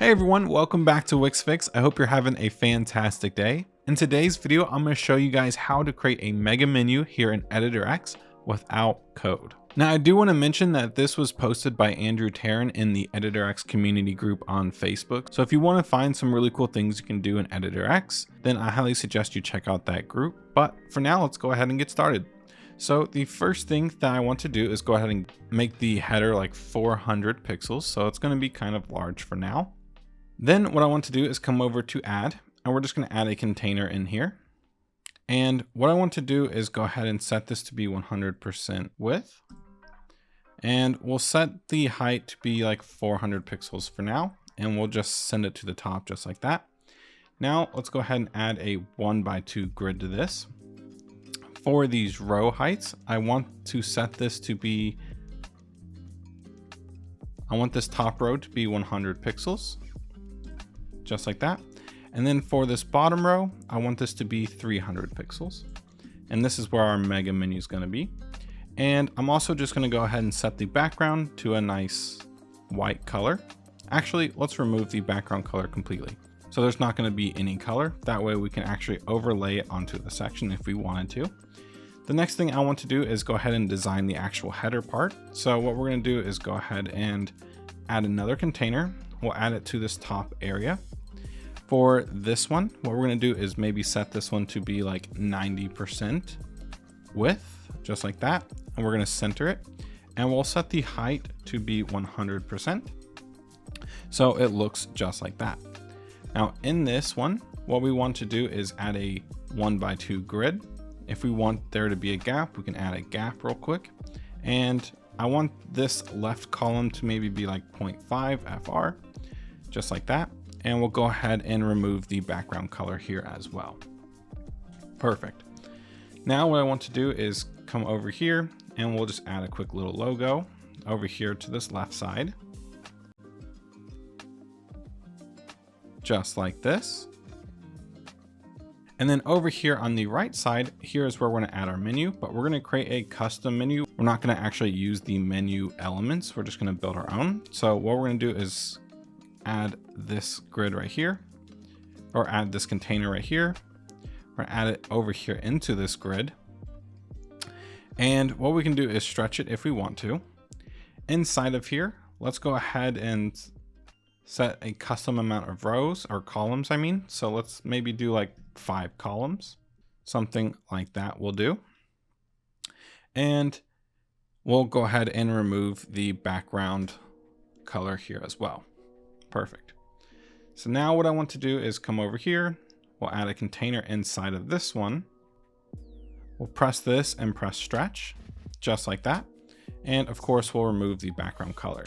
Hey everyone, welcome back to Wix Fix. I hope you're having a fantastic day. In today's video, I'm going to show you guys how to create a mega menu here in Editor X without code. Now, I do want to mention that this was posted by Andrew Taryn in the Editor X community group on Facebook. So if you want to find some really cool things you can do in Editor X, then I highly suggest you check out that group. But for now, let's go ahead and get started. So the first thing that I want to do is go ahead and make the header like 400 pixels. So it's going to be kind of large for now. Then what I want to do is come over to add, and we're just going to add a container in here. And what I want to do is go ahead and set this to be 100% width. And we'll set the height to be like 400 pixels for now. And we'll just send it to the top just like that. Now let's go ahead and add a 1x2 grid to this. For these row heights, I want to set this to be, I want this top row to be 100 pixels. Just like that. And then for this bottom row, I want this to be 300 pixels. And this is where our mega menu is going to be. And I'm also just going to go ahead and set the background to a nice white color. Actually, let's remove the background color completely. So there's not going to be any color. That way we can actually overlay it onto the section if we wanted to. The next thing I want to do is go ahead and design the actual header part. So what we're going to do is go ahead and add another container. We'll add it to this top area. For this one, what we're going to do is maybe set this one to be like 90% width, just like that. And we're going to center it, and we'll set the height to be 100%. So it looks just like that. Now in this one, what we want to do is add a 1x2 grid. If we want there to be a gap, we can add a gap real quick. And I want this left column to maybe be like 0.5 FR, just like that. And we'll go ahead and remove the background color here as well. Perfect. Now what I want to do is come over here and we'll just add a quick little logo over here to this left side. Just like this. And then over here on the right side, here is where we're going to add our menu, but we're going to create a custom menu. We're not going to actually use the menu elements. We're just going to build our own. So what we're going to do is add this grid right here, or add this container right here. We're gonna add it over here into this grid. And what we can do is stretch it if we want to. Inside of here, let's go ahead and set a custom amount of rows, or columns, I mean. So let's maybe do like 5 columns. Something like that will do. And we'll go ahead and remove the background color here as well. Perfect. So now what I want to do is come over here. We'll add a container inside of this one. We'll press this and press stretch, just like that. And of course, we'll remove the background color.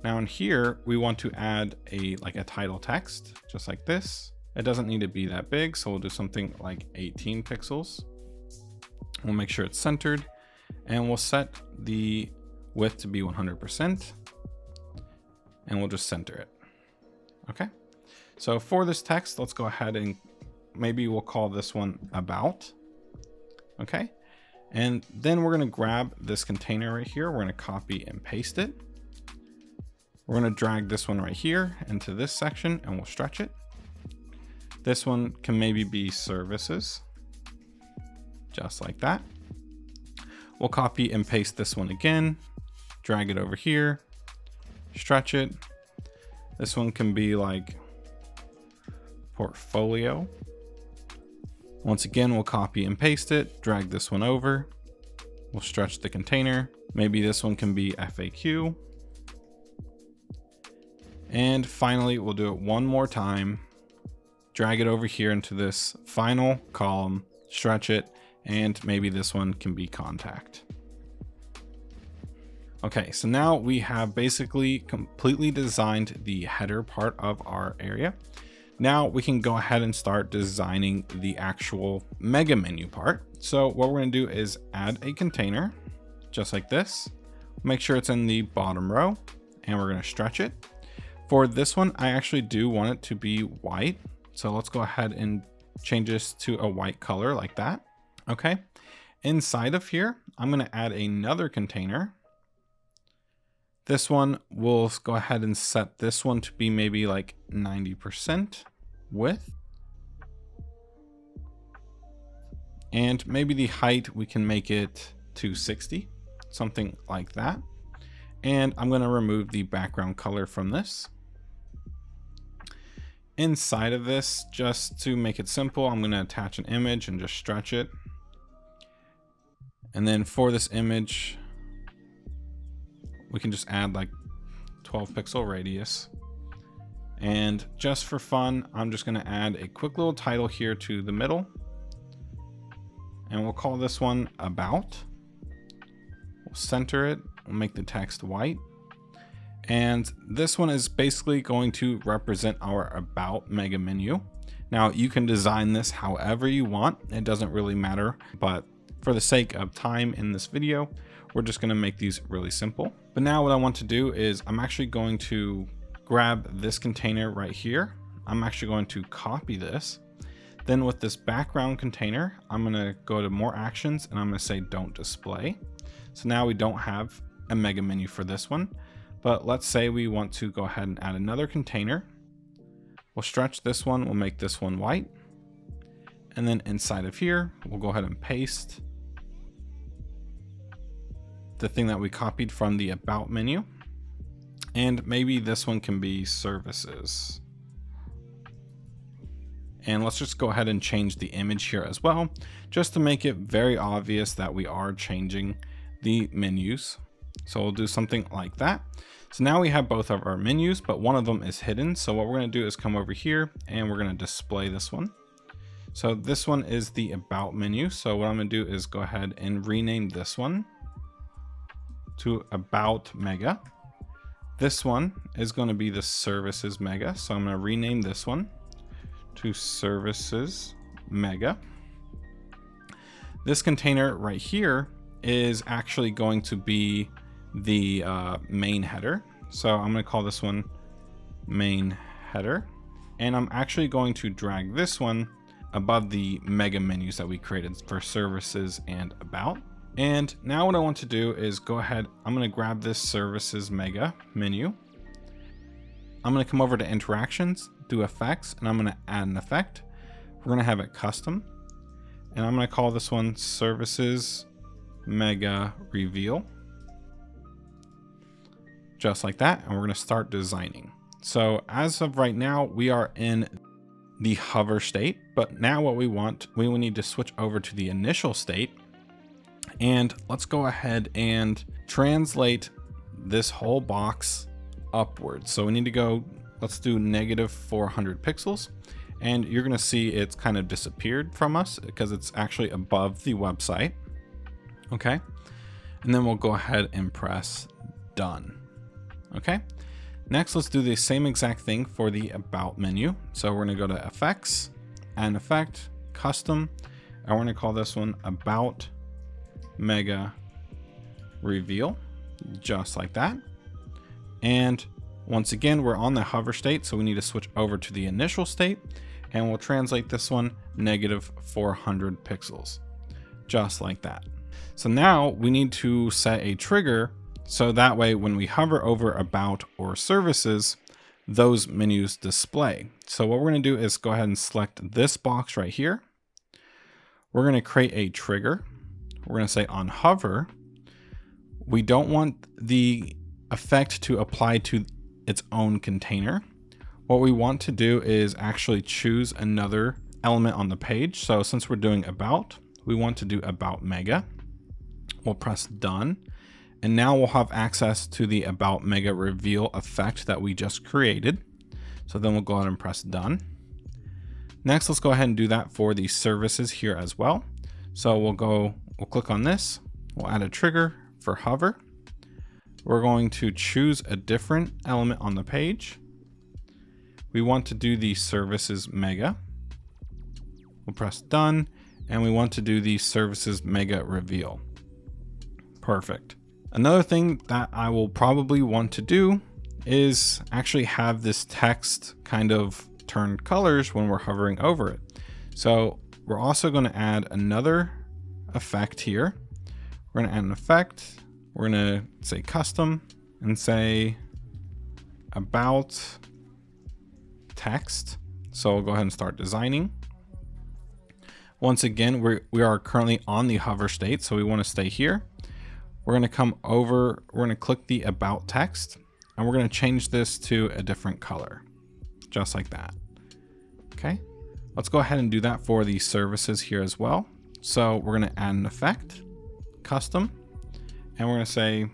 Now in here, we want to add a title text, just like this. It doesn't need to be that big, so we'll do something like 18 pixels. We'll make sure it's centered, and we'll set the width to be 100%, and we'll just center it. Okay, so for this text, let's go ahead and maybe we'll call this one about. Okay, and then we're going to grab this container right here. We're going to copy and paste it. We're going to drag this one right here into this section, and we'll stretch it. This one can maybe be services, just like that. We'll copy and paste this one again, drag it over here, stretch it. This one can be like portfolio. Once again, we'll copy and paste it, drag this one over. We'll stretch the container. Maybe this one can be FAQ. And finally, we'll do it one more time. Drag it over here into this final column, stretch it, and maybe this one can be contact. Okay, so now we have basically completely designed the header part of our area. Now we can go ahead and start designing the actual mega menu part. So what we're going to do is add a container, just like this. Make sure it's in the bottom row, and we're going to stretch it. For this one, I actually do want it to be white. So let's go ahead and change this to a white color like that. Okay, inside of here, I'm going to add another container This one, we'll go ahead and set this one to be maybe like 90% width. And maybe the height, we can make it 260, something like that. And I'm going to remove the background color from this. Inside of this, just to make it simple, I'm going to attach an image and just stretch it. And then for this image, we can just add like 12 pixel radius. And just for fun, I'm just going to add a quick little title here to the middle. And we'll call this one About. We'll center it. We'll make the text white. And this one is basically going to represent our About mega menu. Now you can design this however you want. It doesn't really matter, but for the sake of time in this video, we're just going to make these really simple. But now what I want to do is I'm actually going to grab this container right here. I'm actually going to copy this. Then with this background container, I'm going to go to more actions and I'm going to say don't display. So now we don't have a mega menu for this one, but let's say we want to go ahead and add another container. We'll stretch this one. We'll make this one white. And then inside of here, we'll go ahead and paste the thing that we copied from the About menu. And maybe this one can be services. And let's just go ahead and change the image here as well, just to make it very obvious that we are changing the menus. So we'll do something like that. So now we have both of our menus, but one of them is hidden. So what we're going to do is come over here and we're going to display this one. So this one is the About menu. So what I'm going to do is go ahead and rename this one to About Mega. This one is going to be the Services Mega. So I'm going to rename this one to Services Mega. This container right here is actually going to be the main header. So I'm going to call this one Main Header. And I'm actually going to drag this one above the mega menus that we created for Services and About. And now what I want to do is go ahead, I'm going to grab this Services Mega menu. I'm going to come over to Interactions, do Effects, and I'm going to add an effect. We're going to have it custom. And I'm going to call this one Services Mega Reveal. Just like that. And we're going to start designing. So as of right now, we are in the hover state. But now what we want, we will need to switch over to the initial state. And let's go ahead and translate this whole box upwards. So we need to go, let's do -400 pixels. And you're going to see it's kind of disappeared from us because it's actually above the website. Okay. And then we'll go ahead and press done. Okay. Next, let's do the same exact thing for the About menu. So we're going to go to Effects, Add an Effect, Custom, and we're going to call this one About Mega Reveal, just like that. And once again, we're on the hover state, so we need to switch over to the initial state, and we'll translate this one -400 pixels, just like that. So now we need to set a trigger so that way when we hover over About or Services, those menus display. So what we're going to do is go ahead and select this box right here. We're going to create a trigger. We're going to say on hover, we don't want the effect to apply to its own container. What we want to do is actually choose another element on the page. So since we're doing About, we want to do About Mega. We'll press done. And now we'll have access to the About Mega Reveal effect that we just created. So then we'll go ahead and press done. Next, let's go ahead and do that for the services here as well. So we'll click on this. We'll add a trigger for hover. We're going to choose a different element on the page. We want to do the Services Mega. We'll press done. And we want to do the Services Mega Reveal. Perfect. Another thing that I will probably want to do is actually have this text kind of turn colors when we're hovering over it. So we're also going to add another effect here. We're going to add an effect. We're going to say custom, and say about text. So we'll go ahead and start designing. Once again, we are currently on the hover state, so we want to stay here. We're going to come over, we're going to click the about text, and we're going to change this to a different color, just like that. Okay, let's go ahead and do that for the services here as well. So we're going to add an effect, custom, and we're going to say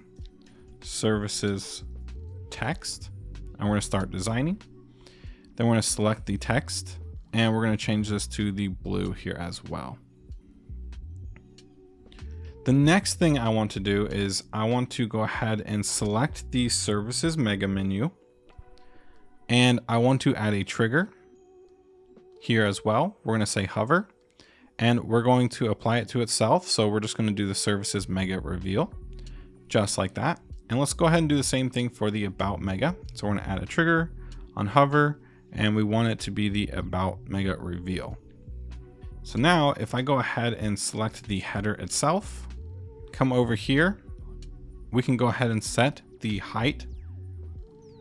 services text, and we're going to start designing. Then we're going to select the text, and we're going to change this to the blue here as well. The next thing I want to do is I want to go ahead and select the services mega menu, and I want to add a trigger here as well. We're going to say hover, and we're going to apply it to itself. So we're just going to do the services mega reveal, just like that. And let's go ahead and do the same thing for the about mega. So we're going to add a trigger on hover, and we want it to be the about mega reveal. So now if I go ahead and select the header itself, come over here, we can go ahead and set the height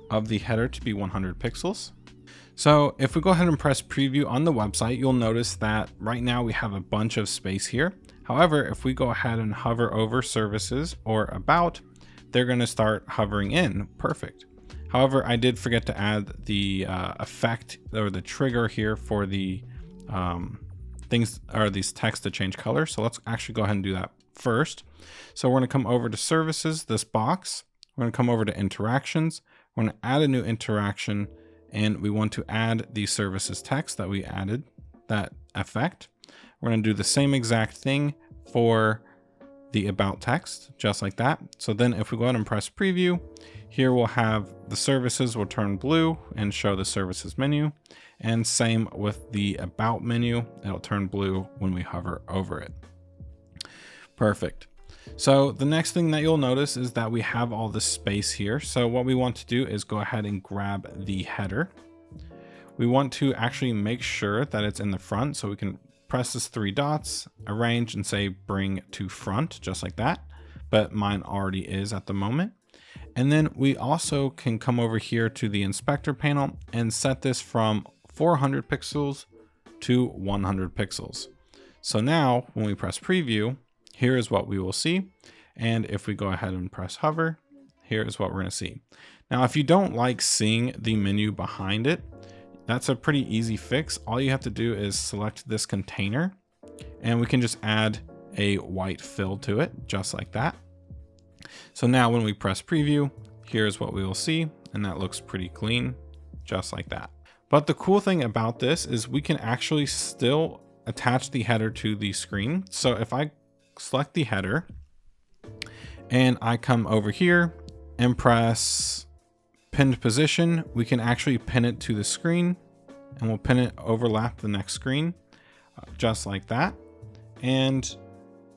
of the header to be 100 pixels. So if we go ahead and press preview on the website, you'll notice that right now we have a bunch of space here. However, if we go ahead and hover over services or about, they're going to start hovering in. Perfect. However, I did forget to add the effect or the trigger here for the things or these text to change color. So let's actually go ahead and do that first. So we're going to come over to services, this box. We're going to come over to interactions. We're going to add a new interaction, and we want to add the services text that we added, that effect. We're going to do the same exact thing for the about text, just like that. So then if we go ahead and press preview, here we'll have the services will turn blue and show the services menu. And same with the about menu, it'll turn blue when we hover over it. Perfect. So the next thing that you'll notice is that we have all this space here. So what we want to do is go ahead and grab the header. We want to actually make sure that it's in the front, so we can press this 3 dots, arrange, and say bring to front, just like that. But mine already is at the moment. And then we also can come over here to the inspector panel and set this from 400 pixels to 100 pixels. So now when we press preview, here is what we will see. And if we go ahead and press hover, here is what we're going to see. Now, if you don't like seeing the menu behind it, that's a pretty easy fix. All you have to do is select this container, and we can just add a white fill to it, just like that. So now when we press preview, here's what we will see, and that looks pretty clean, just like that. But the cool thing about this is we can actually still attach the header to the screen. So if I select the header and I come over here and press pinned position, we can actually pin it to the screen, and we'll pin it overlap the next screen, just like that. And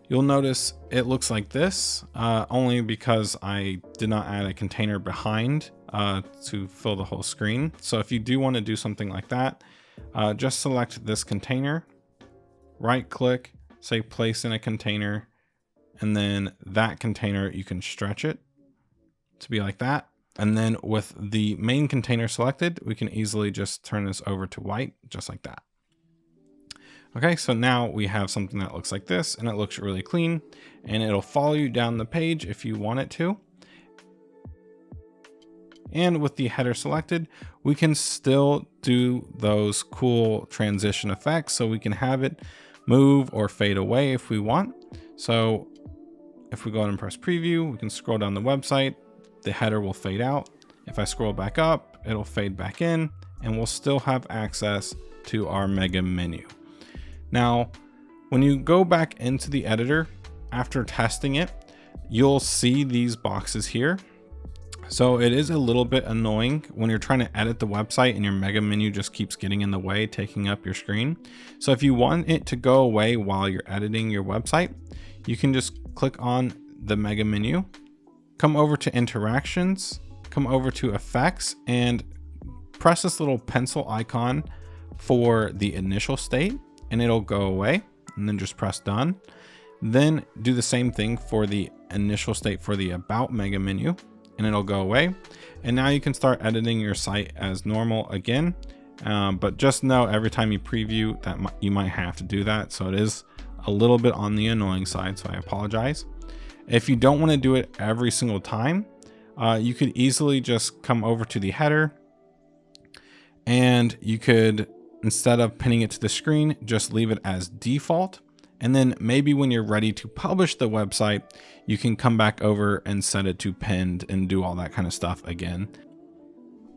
you'll notice it looks like this, only because I did not add a container behind to fill the whole screen. So if you do want to do something like that, just select this container, right click, say place in a container, and then that container, you can stretch it to be like that. And then with the main container selected, we can easily just turn this over to white, just like that. Okay, so now we have something that looks like this, and it looks really clean, and it'll follow you down the page if you want it to. And with the header selected, we can still do those cool transition effects. So we can have it move or fade away if we want. So if we go ahead and press preview, we can scroll down the website, the header will fade out. If I scroll back up, it'll fade back in, and we'll still have access to our mega menu. Now, when you go back into the editor after testing it, you'll see these boxes here. So it is a little bit annoying when you're trying to edit the website and your mega menu just keeps getting in the way, taking up your screen. So if you want it to go away while you're editing your website, you can just click on the mega menu, come over to interactions, come over to effects, and press this little pencil icon for the initial state, and it'll go away, and then just press done. Then do the same thing for the initial state for the about mega menu, and it'll go away. And now you can start editing your site as normal again. But just know every time you preview that you might have to do that. So it is a little bit on the annoying side, so I apologize. If you don't want to do it every single time, you could easily just come over to the header, and you could, instead of pinning it to the screen, just leave it as default. And then maybe when you're ready to publish the website, you can come back over and set it to pinned and do all that kind of stuff again.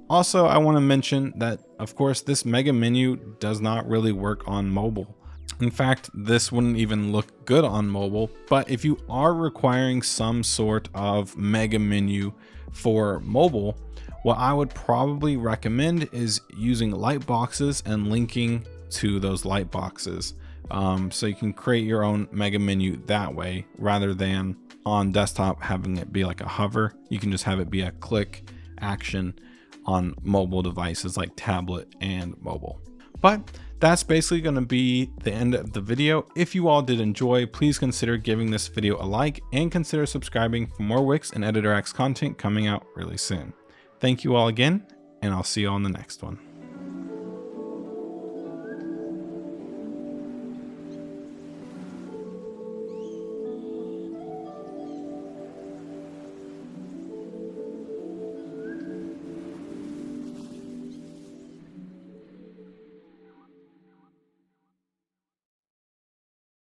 Also, I want to mention that, of course, this mega menu does not really work on mobile. In fact, this wouldn't even look good on mobile, but if you are requiring some sort of mega menu for mobile, what I would probably recommend is using light boxes and linking to those light boxes. So you can create your own mega menu that way, rather than on desktop having it be like a hover. You can just have it be a click action on mobile devices like tablet and mobile. But that's basically going to be the end of the video. If you all did enjoy, please consider giving this video a like and consider subscribing for more Wix and EditorX content coming out really soon. Thank you all again, and I'll see you on the next one.